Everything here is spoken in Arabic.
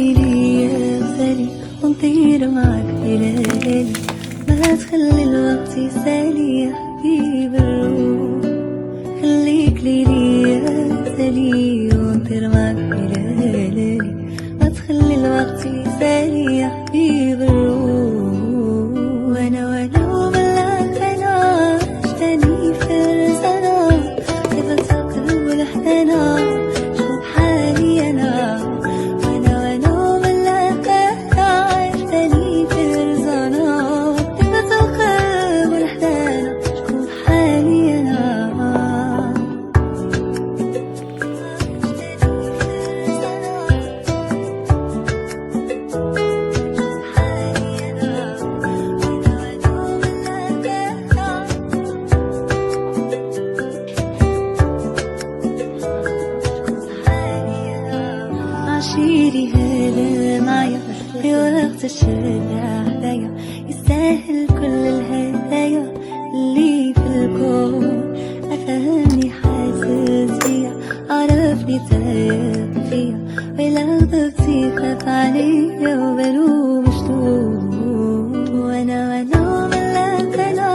لي يا غزالي ونطير معاك في ليالي، ما تخلي الوقت يسالي يا حبيب الروح. خليك لي يا غزالي ونطير معاك في ليالي، ما تخلي الوقت يسالي يا حبيب الروح. وانا وبالله عشتني في رزانا، كيف تقلب لحدنا شوف حالي انا. وانا وبالله عشتني في رزانا، كيف تقلب لحدنا شوف حالي انا. عشيري هذا معايا في وقت الشدة حدايا، يستاهل كل الهدايا اللي في الكون. أفهمني حاسس بيا، عرفني تايه فيا، ولو ضبطي خاف عليا وبلوم شطوط. وانا بالله